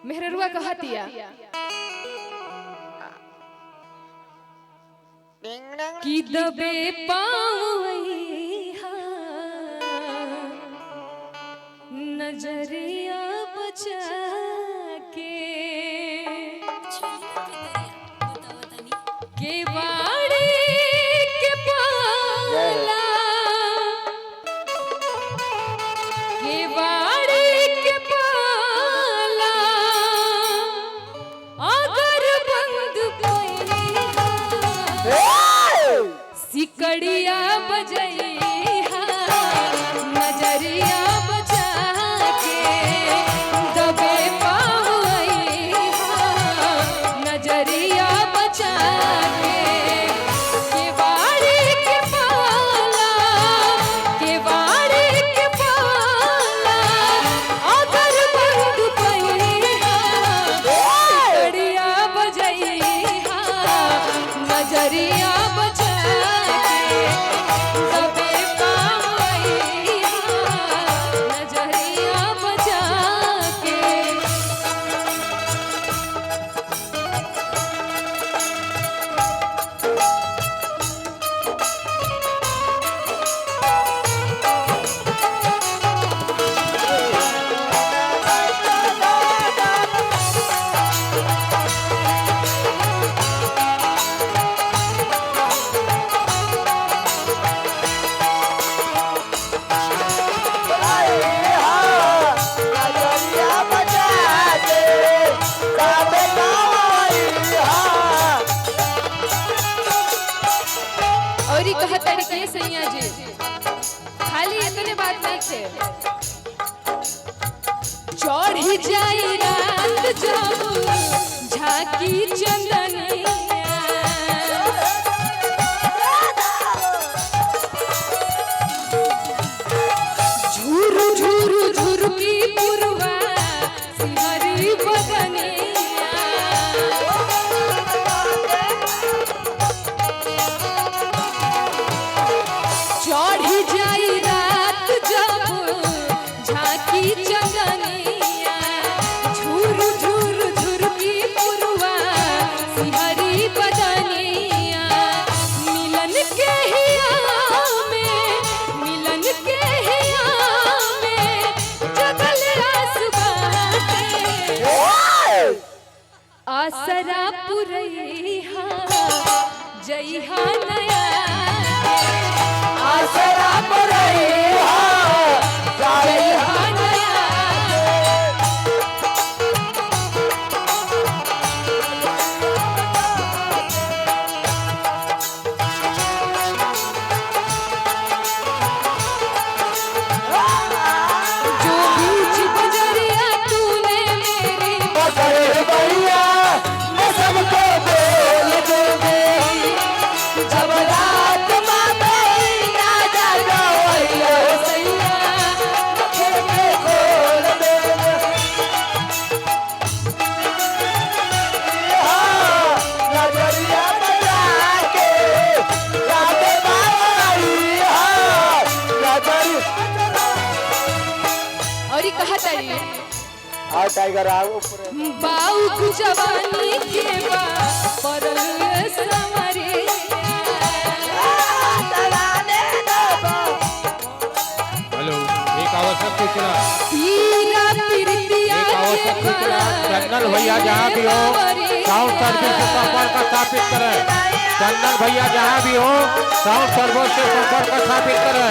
मेहरुआ कहतिया कि दबे पावैहा नजरिया बचा के बाड़ी के पाला के बाड़ी के पाला अगर बंद सिकड़िया बजैहा नजरिया बचा के दबे पावैहा नजरिया बचा के बाड़ी के पाला के बाड़ी के पाला अगर बंद पैहा सिकड़िया बजैहा नजरिया बचा कहतड़के सैया जी खाली इतने बात नहीं थे चढ़ी जाई रात जब झाकी चंदनिया झूरू झूरू झूरू की पुरवा सिहरी बदनिया चढ़ी जाई रात जब झाकी चंदनिया झूरू झूरू झूरू की पुरवा सिहरी बदनिया मिलन के हिया में जगल आसमाते आसरा पुरैहा जइहा नया आसरा पुरैहा जइहा नया जो बीच बजरिया तूने मेरी बसरे भैया मैं सबको बोल दूंगी जब रात टाइगर आओ बाऊ जवानी के बा परल समरे हेलो एक आवश्यक सूचना चंदन भैया जहाँ भी हो साउंड सर्विस से संपर्क स्थापित करें चंदन भैया जहाँ भी हो साउंड सर्विस से संपर्क स्थापित करें